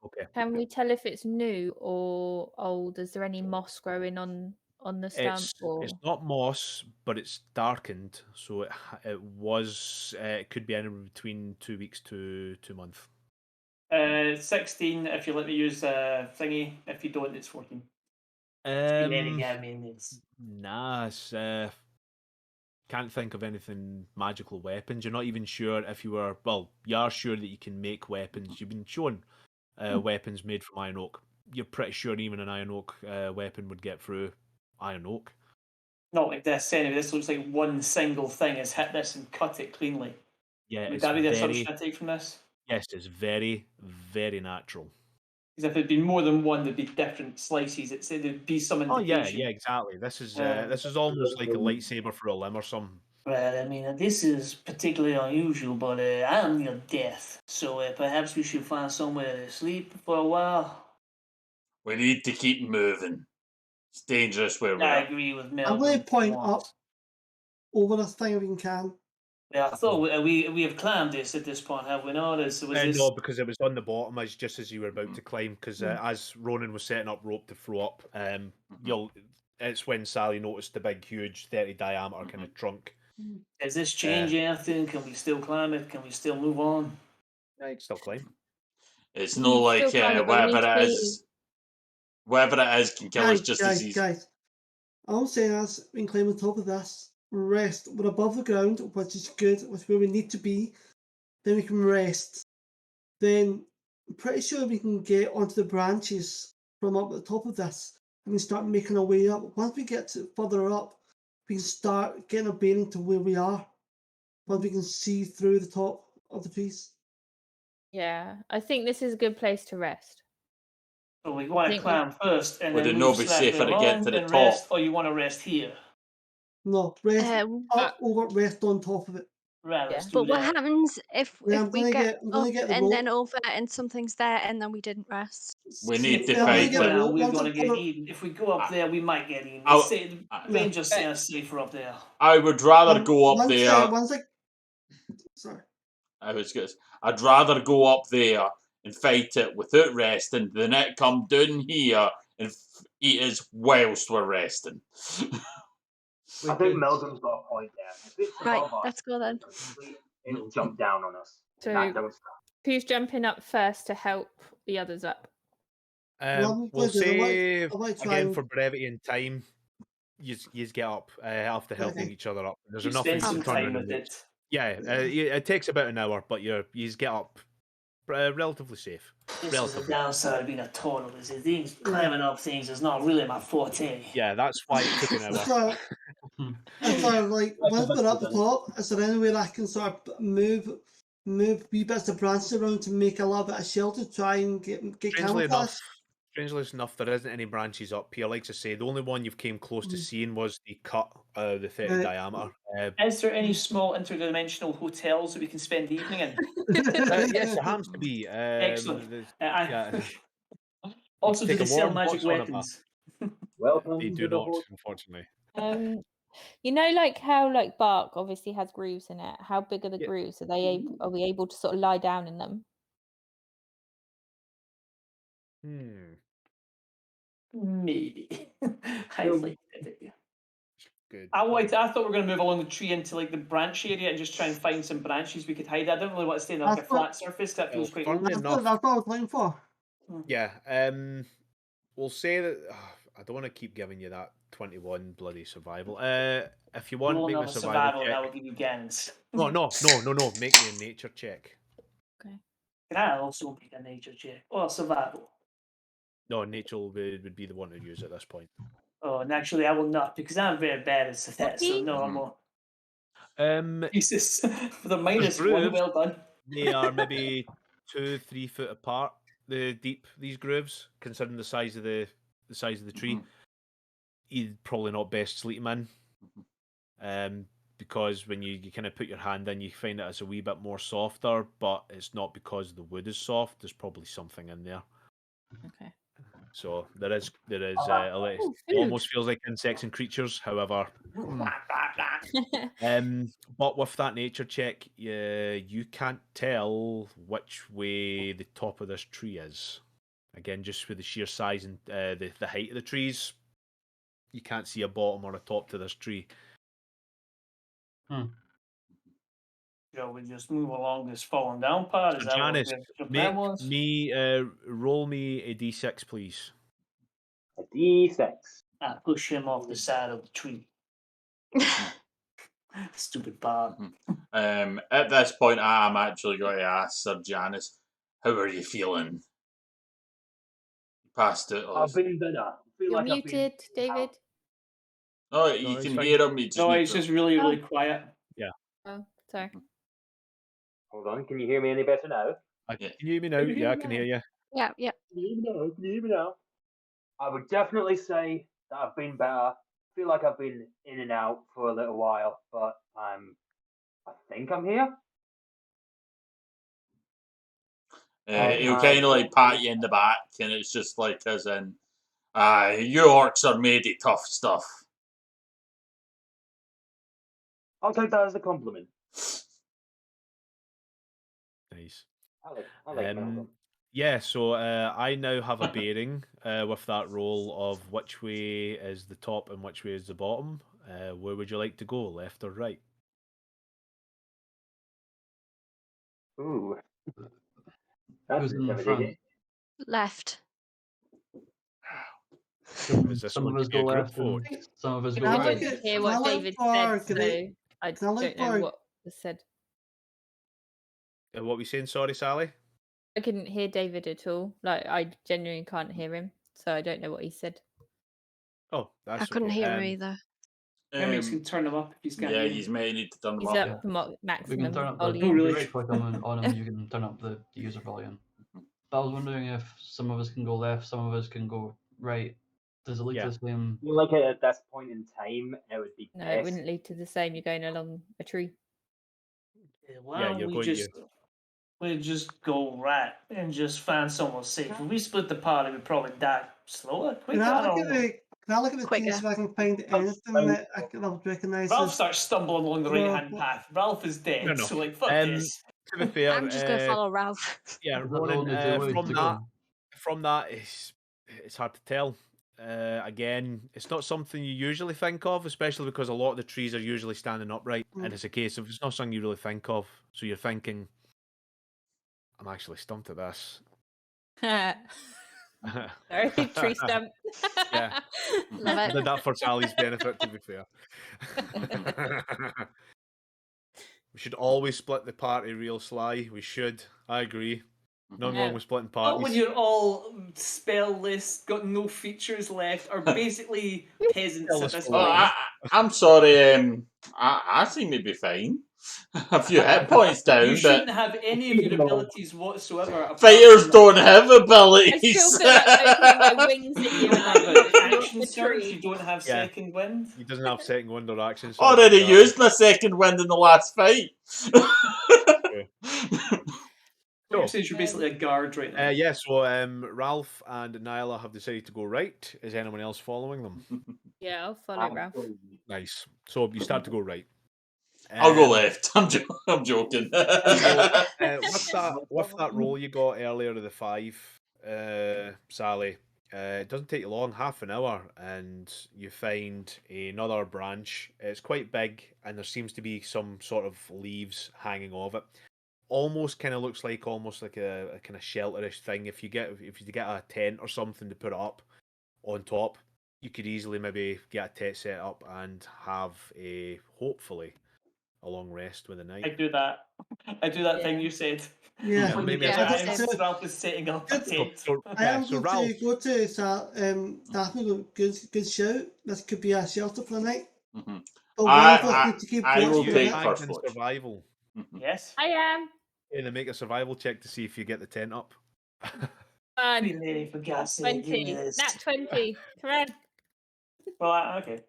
Okay. Can we tell if it's new or old? Is there any moss growing on the stump It's or not moss, but it's darkened, so it could be anywhere between 2 weeks to 2 months. 16 if you let me use thingy. If you don't, it's 14. Um, I mean, it's nah, can't think of anything magical weapons. You're not even sure if you are sure that you can make weapons. You've been shown weapons made from iron oak. You're pretty sure even an iron oak weapon would get through iron oak. not like this anyway. This looks like one single thing has hit this and cut it cleanly. Yeah, Would it's that be the very, assumption I take from this? yes, it's very, very natural. Because if it'd been more than one, there'd be different slices. There'd be some Oh yeah, indication. yeah, exactly. Um, This is almost like a lightsaber for a limb or something. Well, I mean, this is particularly unusual, but I am near death, so perhaps we should find somewhere to sleep for a while. We need to keep moving. It's dangerous where we I are. agree with I'm Melvin. going to for point once. up over this thing if we can. Yeah, I thought we have climbed this at this point, have we not? Was this? No, because it was on the bottom just as you were about to climb. Because Mm. as Ronan was setting up rope to throw up, it's when Sally noticed the big, huge, 30 diameter kind of trunk. Does this change anything? Can we still climb it? Can we still move on? Yeah, you can still climb. It's no like Still climb it, but we need whatever to it be- is. Whatever it is can kill us just as easy. Guys. All I'm saying is, we can climb on top of this, rest. We're above the ground, which is good, which is where we need to be. Then we can rest. Then I'm pretty sure we can get onto the branches from up at the top of this and we start making our way up. Once we get further up, we can start getting a bearing to where we are. Once we can see through the top of the trees. Yeah, I think this is a good place to rest. So we want to think climb first and Would then it move not be slightly safer to get along to the and rest, top? or you want to rest here? No, rest Uh, over, rest on top of it. Right, Yeah. let's do But what that. happens if Yeah, if we get I'm up gonna get the and rope. then over and something's there and then we didn't rest? We need to Yeah, I'm gonna fight get the it. rope. We're Once going to I've get got it- even. If we go up there, we might get even. I'll- The Rangers say it's safer up there. I would rather go up once, there. once I... Sorry. I'd rather go up there and fight it without resting than it come down here and eat us whilst we're resting. I think Melvin's got a point there. If it's Right, above us, let's go then. it'll jump down on us. So- That don't stop. Who's jumping up first to help the others up? Well, We'll say I might try again and- for brevity and time. You get up after helping Okay. each other up. There's You enough spend for you some to turn time around with and it. yeah, it takes about an hour, but you get up relatively safe. This is the Relatively. downside of being a turtle. Is that things climbing up things is not really my forte. Yeah, that's why it took an hour. So, and so like, once we're up the top, is there any way that I can sort of move wee bits of branches around to make a little bit of shelter, try and get camouflage? Strangely enough, there isn't any branches up here. Like I say, the only one you've came close to seeing was the cut, the 30 diameter. Is there any small interdimensional hotels that we can spend the evening in? Yes, it happens to be. Excellent. Yeah. Also, do Take they a sell warm magic hot sauna weapons? Welcome They to do the not, hotel. unfortunately. You know, like how like bark obviously has grooves in it. How big are the Yeah. grooves? Are we able to sort of lie down in them? Maybe. Highly. Good. I thought we were going to move along the tree into like the branch area and just try and find some branches we could hide. I don't really want to stay on like a That's what- flat surface. That feels quite. funnily That's enough, what I was looking for. yeah. We'll say that I don't want to keep giving you that 21 bloody survival. If you want, Roll make me a another survival and I check. will give you guns. No. Make me a nature check. Can I also make a nature check or survival? No, nature would be the one to use at this point. Oh, naturally I will not because I'm very bad at that. So no, I won't. Jesus, for the minus one. grooves. Well done. They are maybe 2-3 foot apart. The deep these grooves, considering the size of the tree, you're probably not best sleeping in. Because when you kind of put your hand in, you find that it's a wee bit more softer, but it's not because the wood is soft. There's probably something in there. Okay. So there is it almost feels like insects and creatures. However, but with that nature check, you can't tell which way the top of this tree is. Again, just with the sheer size and the height of the trees, you can't see a bottom or a top to this tree. Shall we just move along this falling down part? Is So that what Janice, the plan make was? me roll me a d6, please. A D6. Push him off the side of the tree. Stupid part. At this point, I'm actually going to ask Sir Janice, how are you feeling? Past it. I've been better. I feel You're like I've been muted, David. Oh, No, you it's can fine. hear him. You just No, need it's to- just really, really quiet. Oh, sorry. Hold on, can you hear me any better now? Can you hear me now? Yeah, I can hear you. Yeah, yeah. Can you hear me now? I would definitely say that I've been better. I feel like I've been in and out for a little while, but I think I'm here. He'll kind of like pat you in the back, and it's just like as in, you orcs are made of tough stuff. I'll take that as a compliment. Nice. I like Malcolm. Yeah, so I now have a bearing with that roll of which way is the top and which way is the bottom. Where would you like to go, left or right? Ooh. That's Who's in the intimidating. Left. Is this Some of going us to be go a group left and vote? some of us Can go I I look right. didn't at- hear can what I look David for- said, can so I- I can I look don't know for- what was said. What were you saying? Sorry, Sally? I couldn't hear David at all. Like, I genuinely can't hear him, so I don't know what he said. Oh, that's I couldn't okay. hear him either. Maybe you can turn him up if he's got Yeah, you may need to turn them He's up. up to We can maximum turn up the. volume. Oh, If really? you right click on him, you can turn up the user volume. But I was wondering if some of us can go left, some of us can go right. Does it lead Yeah. to the same? I feel like at this point in time, it would be No, best. it wouldn't lead to the same. You're going along a tree. Why Yeah, don't you're we going just go right and just find someone safe? If we split the party, we'd probably die slower, Can quicker. I I look don't at know. the can I look at the Quicker. trees if I can find anything that I would recognise Ralph as starts stumbling along the Well, right hand path. Ralph is dead, No, no. so like fuck Um, this. To be fair, I'm just going to follow Ralph. yeah, Is that the Ronan, only two ways from to that, go? from that, it's hard to tell. Again, it's not something you usually think of, especially because a lot of the trees are usually standing upright, and it's a case of it's not something you really think of. So you're thinking, I'm actually stumped at this. Sorry, tree stump. Yeah. Love I it. did that for Sally's benefit, to be fair. We should always split the party real sly. We should. I agree. Nothing wrong with splitting Not when parties. you're all spell-less, got no features left, are basically peasants at this Spell point. is I'm sorry. I seem to be fine. A few hit points down, You shouldn't but have any of your abilities whatsoever. apart fighters from don't have I abilities. still feel like opening my wings at You you don't and have then an pushing you off action the surge. tree. You don't have Yeah. second wind. He doesn't have second wind or action. so Already yeah. used my second wind in the last fight. What you're saying is you're basically a guard right now. Yeah, so Ralph and Nyla have decided to go right. Is anyone else following them? Yeah, I'll follow Ralph. Nice. So you start to go right. I'll go Um, left. I'm joking. with that roll you got earlier of the 5, Sally, it doesn't take you long, half an hour, and you find another branch. It's quite big, and there seems to be some sort of leaves hanging off it. Almost kind of looks like a kind of shelterish thing. If you get a tent or something to put it up on top, you could easily maybe get a tent set up and have hopefully a long rest with the night. I do that. I do that thing you said. Yeah. When you maybe get I arrived, just- Ralph is setting up a Good. tent. I am so going Ralph, to go to Daphne. Good shout. This could be a shelter for the night. Mhm. But one of us I needs to keep I watch will for take it. first in watch. survival. Yes. I am. And then make a survival check to see if you get the tent up. Pretty Fun. lady, for God's sake, give 20. me this. Nat 20. Come on. Well, okay.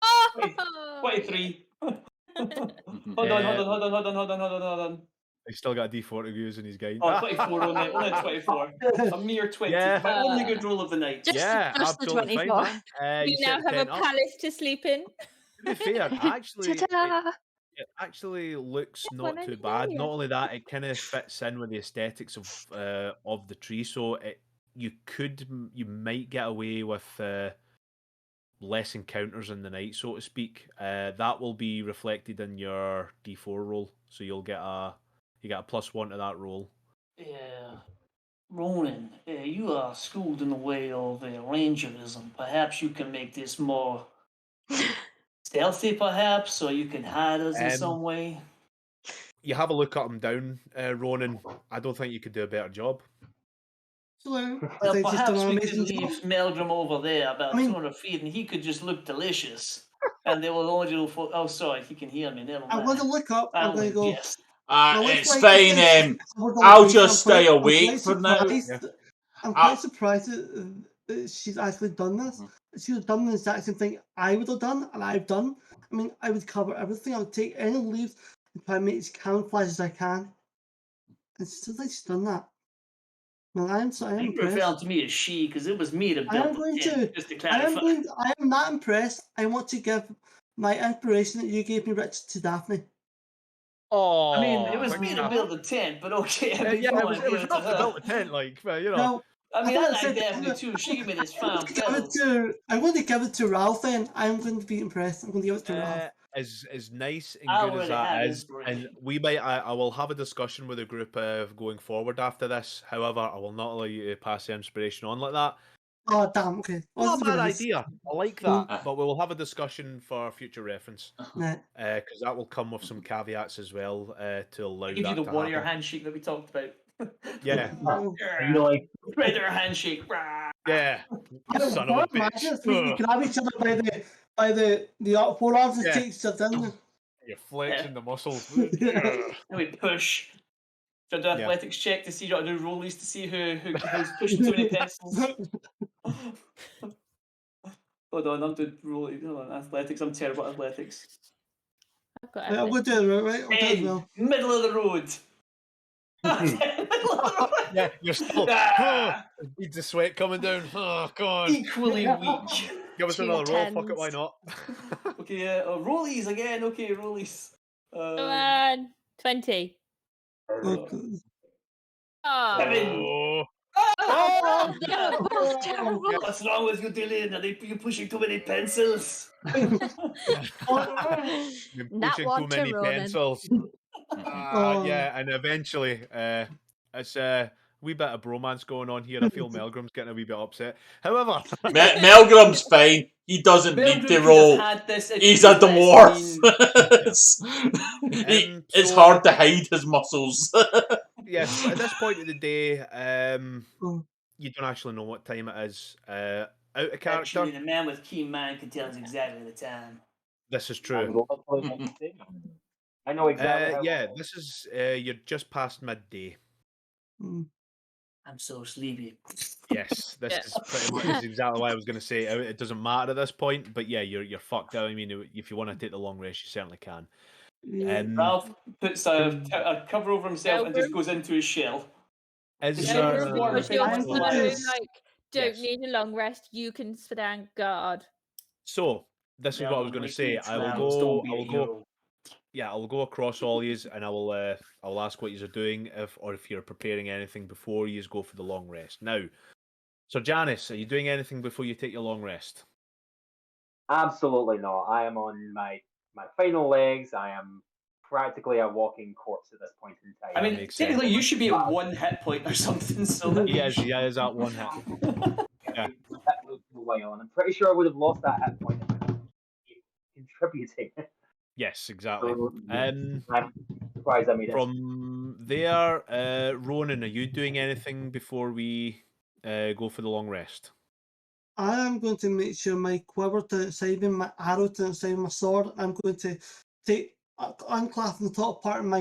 Oh! 23. Hold Mhm. on. He's still got a D4 to use in his game. Oh, 24 only 24. A mere 20. Yeah. My only good roll of the night. Just, Yeah, just the absolutely fine, 24. man. We You now set the have a tent up. palace to sleep in. To be fair, actually, Ta-da! it actually looks one not I too didn't bad. hear. Not only that, it kind of fits in with the aesthetics of the tree. So you might get away with less encounters in the night, so to speak. That will be reflected in your D4 roll, so you get a +1 to that roll. Yeah. Ronan, you are schooled in the way of rangerism. Perhaps you can make this more stealthy, perhaps, or you can hide us in some way. You have a look up and down, Ronan. I don't think you could do a better job. So, I Well, think she's done perhaps an we could amazing job. leave Meldrum over there about I mean- 200 feet, and he could just look delicious. And they will only do for. Oh, sorry, he can hear me. Never mind. I'm going to look up. I'm going to go. Yes. Well, looks It's like fine. this- we're going I'll to- just I'm stay quite- I'm awake quite for now. surprised- I'm quite surprised that she's actually done this. She would have done the exact same thing I would have done, and I've done. I mean, I would cover everything. I would take any leaves and try and make as camouflage as I can. And still, like she's done that. Well, I am You impressed. referring to me as she, because it was me that I am built the going tent, to. just to I clarify. am not impressed. I want to give my inspiration that you gave me, Rich, to Daphne. Oh, I mean, it was me that built the tent, but okay. I mean, yeah, come it was on, give it to enough to her. build a tent, like, but, you know. No, I mean, I I thought like said- Daphne too. She gave me this I'm fine going to give it feathers. I'm going to give it to Ralph. Then I'm going to be impressed. I'm going to give it to Ralph. As nice and I good as already that had is, inspiration. and we might, I will have a discussion with the group going forward after this. However, I will not allow you to pass the inspiration on like that. Oh damn! Okay, Not a bad nice. idea. I like that, but we will have a discussion for future reference Nah. because that will come with some caveats as well to allow I'll give you that the to warrior happen. handshake that we talked about. Yeah, Predator handshake. yeah. I don't Son of a want to imagine bitch. if we grab each other by the forearms and Yeah. take each other down. You're flexing the muscles. And we push. Should I do Yeah. athletics check to see? Do I do rollies to see who's pushing too many pencils? Hold on, I'm doing rollies. Hold on, athletics. I'm terrible at athletics. I've got I'm going to do it right. I'll do it as Hey, well. middle of the road. Middle of the road. Yeah, you're still. Ah, Beads of sweat coming down. Oh god. equally weak. Give us Two another roll. Fuck it, tens. why not? Okay, rollies again. Okay, rollies. Come on. 20. Oh, God. Oh. 7. Oh. Oh, They're both terrible. What's wrong with you, Dylan? Are you pushing too many pencils? Been Nat pushing one too to many Ronan. pencils. Oh. Yeah, and eventually, it's a wee bit of bromance going on here. I feel Melgrim's getting a wee bit upset. However, Melgrim's fine. He doesn't need to roll. He's a dwarf. It's so- hard to hide his muscles. yes, at this point of the day, Oh. you don't actually know what time it is. Out of character, Actually, the man with keen mind can tell us exactly the time. this is I'm true. going to play my thing. I know exactly. how Yeah, long. this is you're just past midday. Mm. I'm so sleepy. Yes, this Yeah. is pretty much is exactly what I was going to say. It doesn't matter at this point, but yeah, you're fucked out. I mean, if you want to take the long rest, you certainly can. Yeah. Ralph puts a cover over himself and just goes into his shell. Is Yeah, there- we're water Because you're Finish so, the line. like, don't Yes. need a long rest. You can stand guard. So this is what I was going to say. I will go. Yeah, I'll go across all yous, and I will ask what yous are doing, if you're preparing anything before yous go for the long rest. Now, so Janice, are you doing anything before you take your long rest? Absolutely not. I am on my final legs. I am practically a walking corpse at this point in time. I mean, makes technically, sense. you should be at 1 hit point or something. So He is at one hit. Yeah. That goes way on. I'm pretty sure I would have lost that hit point if I wasn't contributing. Yes, exactly. So, I'm surprised I made it. From there, Ronan, are you doing anything before we go for the long rest? I am going to make sure my quiver to outside me, my arrow to outside my sword. I'm going to take unclasp the top part of my